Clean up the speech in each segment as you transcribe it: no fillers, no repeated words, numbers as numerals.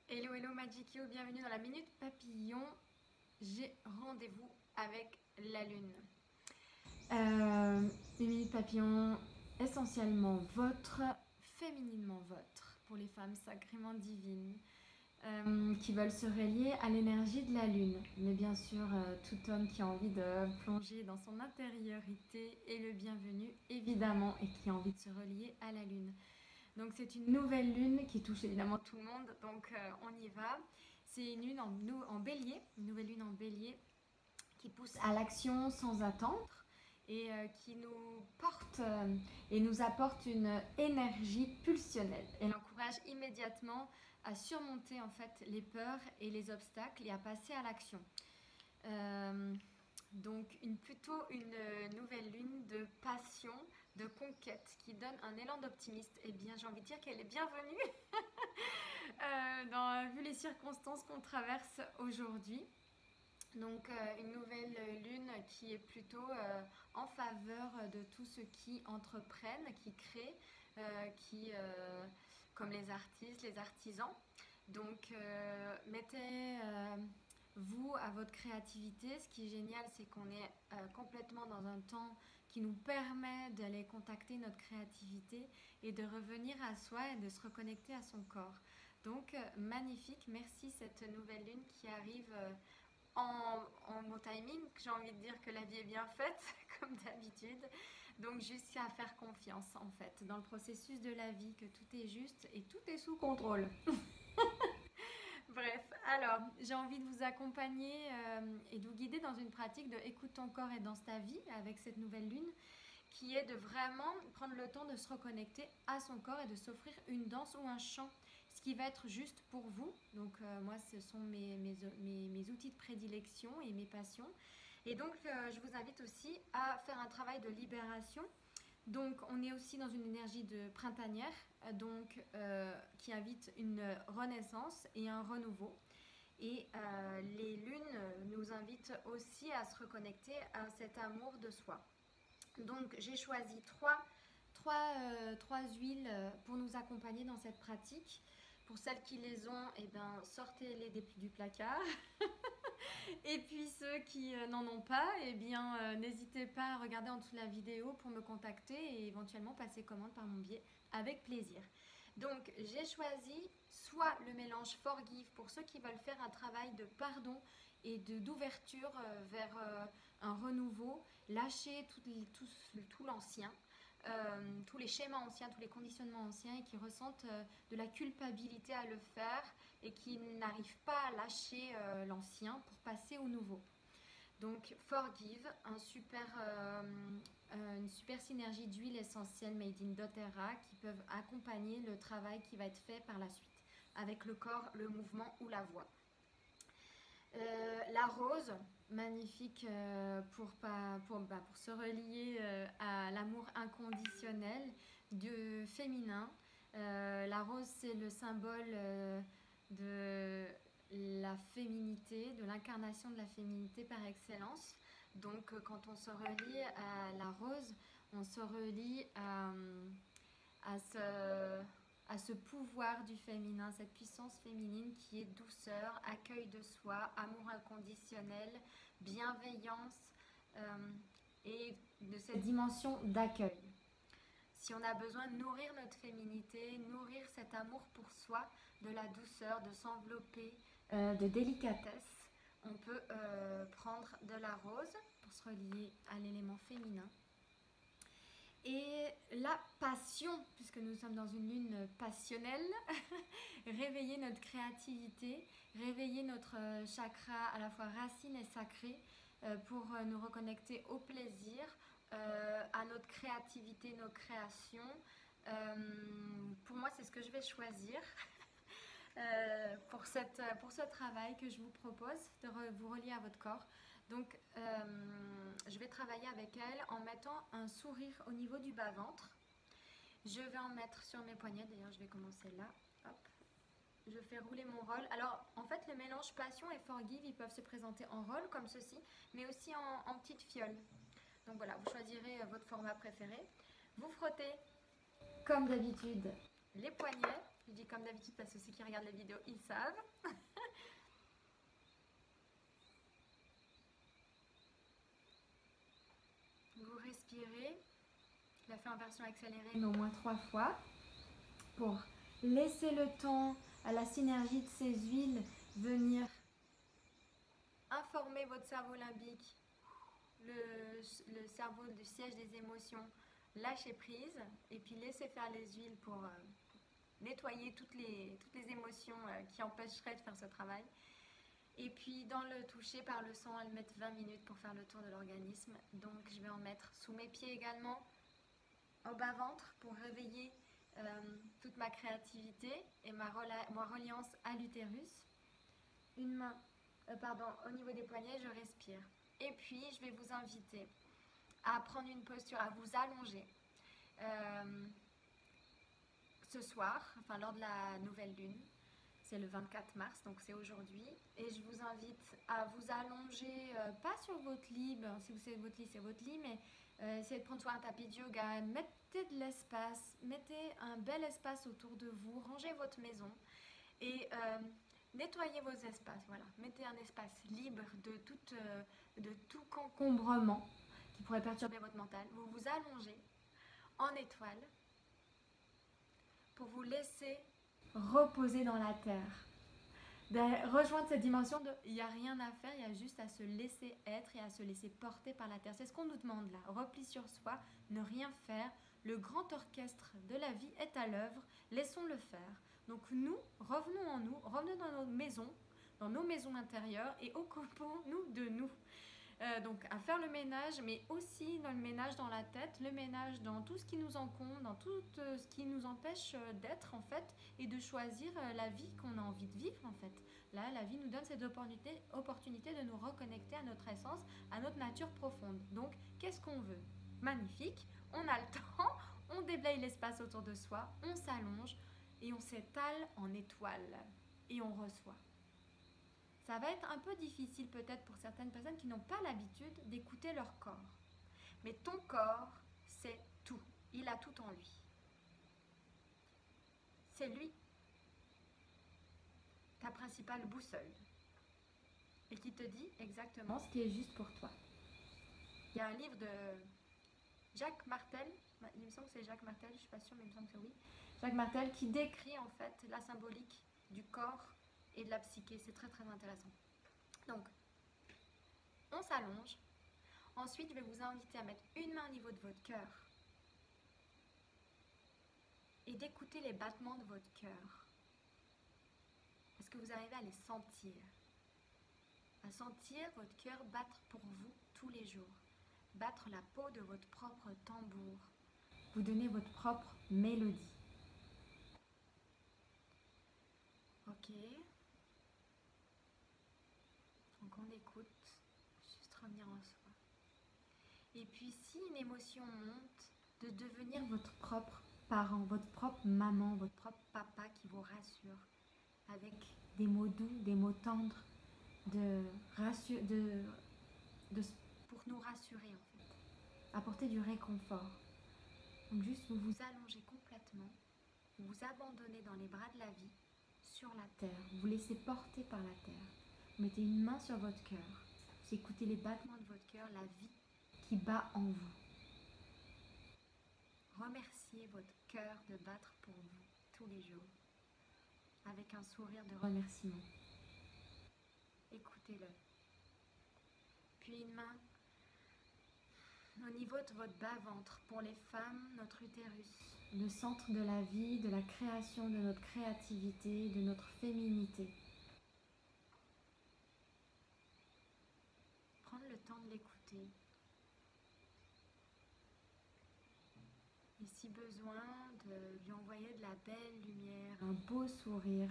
Hello, hello Magikio, bienvenue dans la Minute Papillon. J'ai rendez-vous avec la Lune. Les Minutes Papillon, essentiellement votre, fémininement votre, pour les femmes sacrément divines, qui veulent se relier à l'énergie de la Lune. Mais bien sûr, tout homme qui a envie de plonger dans son intériorité est le bienvenu, évidemment, et qui a envie de se relier à la Lune. Donc c'est une nouvelle lune qui touche évidemment tout le monde, donc on y va. C'est une lune en bélier, une nouvelle lune en bélier qui pousse à l'action sans attendre et qui nous porte et nous apporte une énergie pulsionnelle. Elle encourage immédiatement à surmonter en fait les peurs et les obstacles et à passer à l'action. Euh, donc plutôt une nouvelle lune de passion, de conquête qui donne un élan d'optimiste. Eh bien j'ai envie de dire qu'elle est bienvenue vu les circonstances qu'on traverse aujourd'hui. Donc une nouvelle lune qui est plutôt en faveur de tous ceux qui entreprennent, qui créent, comme les artistes, les artisans. Donc mettez vous à votre créativité. Ce qui est génial, c'est qu'on est complètement dans un temps qui nous permet d'aller contacter notre créativité et de revenir à soi et de se reconnecter à son corps. Donc magnifique, merci cette nouvelle lune qui arrive en bon timing. J'ai envie de dire que la vie est bien faite, comme d'habitude. Donc juste à faire confiance en fait dans le processus de la vie, que tout est juste et tout est sous contrôle. Bref, alors j'ai envie de vous accompagner et de vous guider dans une pratique de écoute ton corps et danse ta vie avec cette nouvelle lune qui est de vraiment prendre le temps de se reconnecter à son corps et de s'offrir une danse ou un chant, ce qui va être juste pour vous. Donc moi, ce sont mes outils de prédilection et mes passions. Et donc, je vous invite aussi à faire un travail de libération. Donc, on est aussi dans une énergie de printanière, qui invite une renaissance et un renouveau. Et les lunes nous invitent aussi à se reconnecter à cet amour de soi. Donc j'ai choisi trois huiles pour nous accompagner dans cette pratique. Pour celles qui les ont, eh ben, sortez-les du placard. Et puis ceux qui n'en ont pas, eh bien, n'hésitez pas à regarder en dessous de la vidéo pour me contacter et éventuellement passer commande par mon biais avec plaisir. Donc j'ai choisi soit le mélange Forgive pour ceux qui veulent faire un travail de pardon et d'ouverture vers un renouveau, lâcher tout l'ancien, tous les schémas anciens, tous les conditionnements anciens et qui ressentent de la culpabilité à le faire et qui n'arrivent pas à lâcher l'ancien pour passer au nouveau. Donc Forgive, une super synergie d'huiles essentielles made in doTERRA qui peuvent accompagner le travail qui va être fait par la suite avec le corps, le mouvement ou la voix. La rose, magnifique pour se relier à l'amour inconditionnel du féminin. La rose, c'est le symbole de la féminité, de l'incarnation de la féminité par excellence. Donc, quand on se relie à la rose, on se relie à ce pouvoir du féminin, cette puissance féminine qui est douceur, accueil de soi, amour inconditionnel, bienveillance et de cette dimension d'accueil. Si on a besoin de nourrir notre féminité, nourrir cet amour pour soi, de la douceur, de s'envelopper, de délicatesse, on peut prendre de la rose pour se relier à l'élément féminin. Et la passion, puisque nous sommes dans une lune passionnelle, réveiller notre créativité, réveiller notre chakra à la fois racine et sacré pour nous reconnecter au plaisir, à notre créativité, nos créations. Pour moi, c'est ce que je vais choisir pour ce travail que je vous propose, de vous relier à votre corps. Donc, je vais travailler avec elle en mettant un sourire au niveau du bas-ventre. Je vais en mettre sur mes poignets. D'ailleurs, je vais commencer là. Hop. Je fais rouler mon rôle. Alors, en fait, le mélange passion et forgive, ils peuvent se présenter en rôle comme ceci, mais aussi en petites fioles. Donc voilà, vous choisirez votre format préféré. Vous frottez, comme d'habitude, les poignets Je dis comme d'habitude parce que ceux qui regardent la vidéo, ils savent. Vous respirez. Je l'ai fait en version accélérée, mais au moins 3 fois, pour laisser le temps à la synergie de ces huiles venir informer votre cerveau limbique, le cerveau du siège des émotions, lâcher prise et puis laisser faire les huiles pour nettoyer toutes les émotions qui empêcheraient de faire ce travail. Et puis dans le toucher par le sang, elles mettent 20 minutes pour faire le tour de l'organisme. Donc je vais en mettre sous mes pieds également, au bas-ventre pour réveiller toute ma créativité et ma reliance à l'utérus. Une main, au niveau des poignets, je respire. Et puis je vais vous inviter à prendre une posture, à vous allonger. Ce soir, enfin lors de la nouvelle lune, c'est le 24 mars, donc c'est aujourd'hui, et je vous invite à vous allonger, pas sur votre lit, ben, si vous savez votre lit, c'est votre lit, mais essayez de prendre soit un tapis de yoga, mettez de l'espace, mettez un bel espace autour de vous, rangez votre maison et nettoyez vos espaces, voilà, mettez un espace libre de tout encombrement qui pourrait perturber votre mental. Vous vous allongez en étoile pour vous laisser reposer dans la terre, rejoindre cette dimension de il n'y a rien à faire, il y a juste à se laisser être et à se laisser porter par la terre. C'est ce qu'on nous demande là, repli sur soi, ne rien faire. Le grand orchestre de la vie est à l'œuvre, laissons-le faire. Donc nous, revenons en nous, revenons dans nos maisons intérieures et occupons-nous de nous. Donc à faire le ménage, mais aussi dans le ménage dans la tête, le ménage dans tout ce qui nous encombre, dans tout ce qui nous empêche d'être en fait et de choisir la vie qu'on a envie de vivre en fait. Là, la vie nous donne cette opportunité de nous reconnecter à notre essence, à notre nature profonde. Donc, qu'est-ce qu'on veut? Magnifique, on a le temps, on déblaye l'espace autour de soi, on s'allonge et on s'étale en étoile et on reçoit. Ça va être un peu difficile peut-être pour certaines personnes qui n'ont pas l'habitude d'écouter leur corps. Mais ton corps, c'est tout. Il a tout en lui. C'est lui, ta principale boussole. Et qui te dit exactement ce qui est juste pour toi. Il y a un livre de Jacques Martel, il me semble que c'est Jacques Martel, je ne suis pas sûre mais il me semble que oui. Jacques Martel qui décrit en fait la symbolique du corps et de la psyché. C'est très très intéressant. Donc, on s'allonge. Ensuite, je vais vous inviter à mettre une main au niveau de votre cœur et d'écouter les battements de votre cœur. Est-ce que vous arrivez à les sentir? À sentir votre cœur battre pour vous tous les jours. Battre la peau de votre propre tambour. Vous donner votre propre mélodie. Ok. Donc on écoute, juste revenir en soi. Et puis si une émotion monte, de devenir votre propre parent, votre propre maman, votre propre papa qui vous rassure avec des mots doux, des mots tendres, pour nous rassurer en fait, apporter du réconfort. Donc juste vous vous allongez complètement, vous vous abandonnez dans les bras de la vie, sur la terre, vous vous laissez porter par la terre. Vous mettez une main sur votre cœur, vous écoutez les battements de votre cœur, la vie qui bat en vous. Remerciez votre cœur de battre pour vous tous les jours, avec un sourire de remerciement. Écoutez-le. Puis une main au niveau de votre bas-ventre. Pour les femmes, notre utérus, le centre de la vie, de la création, de notre créativité, de notre féminité. Prendre le temps de l'écouter. Et si besoin, de lui envoyer de la belle lumière, un beau sourire.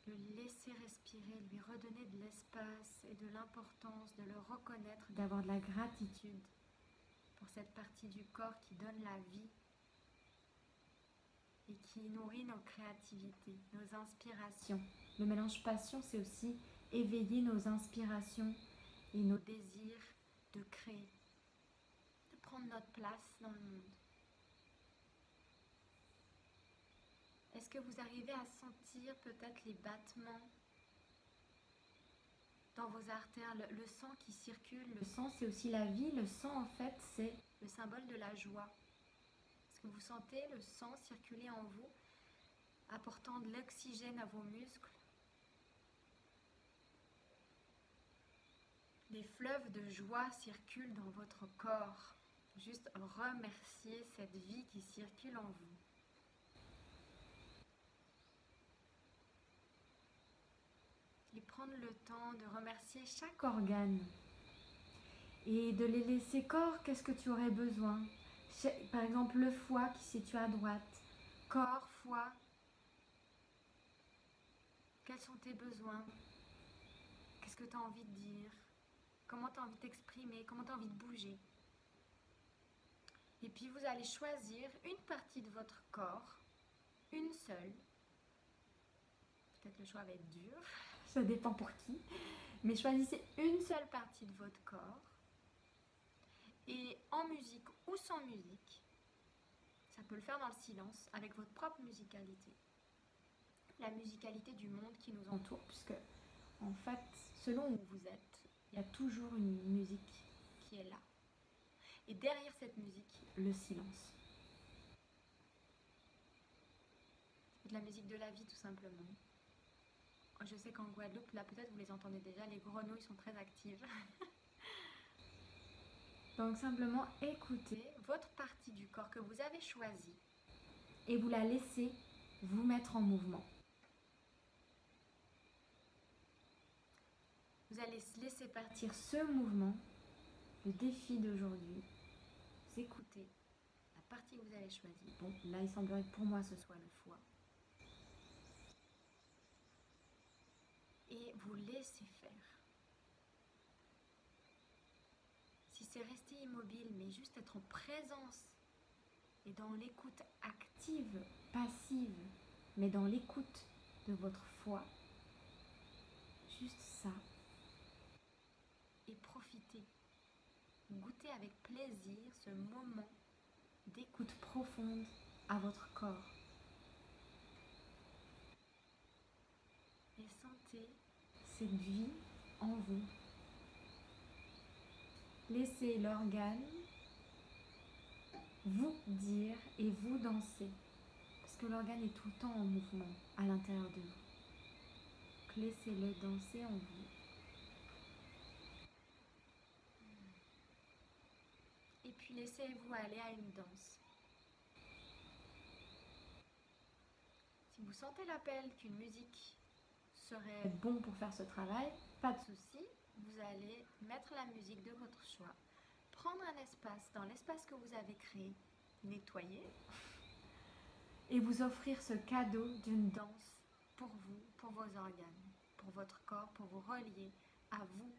Le laisser respirer, lui redonner de l'espace et de l'importance, de le reconnaître, d'avoir de la gratitude pour cette partie du corps qui donne la vie et qui nourrit nos créativités, nos inspirations. Le mélange passion, c'est aussi éveiller nos inspirations et nos désirs de créer, de prendre notre place dans le monde. Est-ce que vous arrivez à sentir peut-être les battements dans vos artères, le sang qui circule? Le sang, c'est aussi la vie. Le sang, en fait, c'est le symbole de la joie. Est-ce que vous sentez le sang circuler en vous, apportant de l'oxygène à vos muscles? Des fleuves de joie circulent dans votre corps. Juste remercier cette vie qui circule en vous. Et prendre le temps de remercier chaque organe. Et de les laisser corps, qu'est-ce que tu aurais besoin? Par exemple, le foie qui se situe à droite. Corps, foie. Quels sont tes besoins? Qu'est-ce que tu as envie de dire? Comment tu as envie de t'exprimer? Comment tu as envie de bouger? Et puis vous allez choisir une partie de votre corps, une seule. Peut-être le choix va être dur, ça dépend pour qui. Mais choisissez une seule partie de votre corps. Et en musique ou sans musique, ça peut le faire dans le silence, avec votre propre musicalité. La musicalité du monde qui nous entoure, puisque en fait, selon où vous êtes, il y a toujours une musique qui est là. Et derrière cette musique, le silence. C'est de la musique de la vie, tout simplement. Je sais qu'en Guadeloupe, là peut-être vous les entendez déjà, les grenouilles sont très actives. Donc simplement écoutez votre partie du corps que vous avez choisie et vous la laissez vous mettre en mouvement. Vous allez laisser partir ce mouvement, le défi d'aujourd'hui. Vous écoutez la partie que vous avez choisie. Bon, là il semblerait que pour moi ce soit le foie. Et vous laissez faire. Si c'est rester immobile, mais juste être en présence et dans l'écoute active, passive, mais dans l'écoute de votre foi, juste ça. Et profitez, goûtez avec plaisir ce moment d'écoute profonde à votre corps. Et sentez cette vie en vous. Laissez l'organe vous dire et vous danser. Parce que l'organe est tout le temps en mouvement à l'intérieur de vous. Donc laissez-le danser en vous. Et puis laissez-vous aller à une danse. Si vous sentez l'appel qu'une musique serait bon pour faire ce travail, pas de souci, vous allez mettre la musique de votre choix, prendre un espace dans l'espace que vous avez créé, nettoyer, et vous offrir ce cadeau d'une danse pour vous, pour vos organes, pour votre corps, pour vous relier à vous.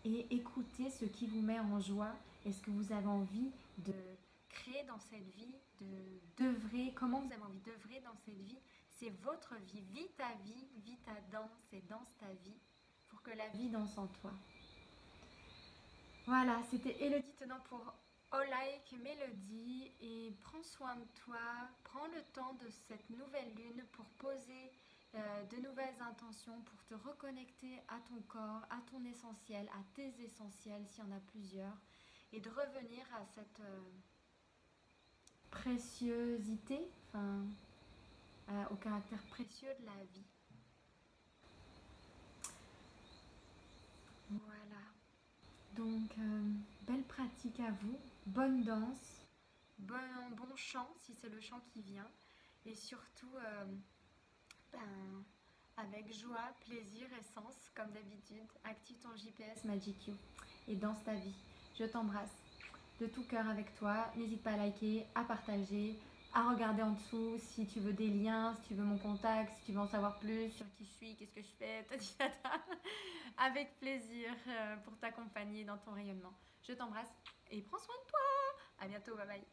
Et écoutez ce qui vous met en joie et ce que vous avez envie de créer dans cette vie, d'œuvrer, comment vous avez envie d'œuvrer dans cette vie. C'est votre vie, vis ta vie, vis ta danse et danse ta vie pour que la vie danse en toi. Voilà, c'était Élodie Tenant pour Olaïque Mélodie et prends soin de toi, prends le temps de cette nouvelle lune pour poser de nouvelles intentions, pour te reconnecter à ton corps, à ton essentiel, à tes essentiels s'il y en a plusieurs et de revenir à cette préciosité, au caractère précieux de la vie. Voilà. Donc, belle pratique à vous, bonne danse, bon chant si c'est le chant qui vient et surtout avec joie, plaisir et sens comme d'habitude. Active ton JPS Magic You et danse ta vie. Je t'embrasse de tout cœur avec toi. N'hésite pas à liker, à partager, à regarder en dessous si tu veux des liens, si tu veux mon contact, si tu veux en savoir plus sur qui je suis, qu'est-ce que je fais, avec plaisir pour t'accompagner dans ton rayonnement. Je t'embrasse et prends soin de toi. À bientôt, bye bye.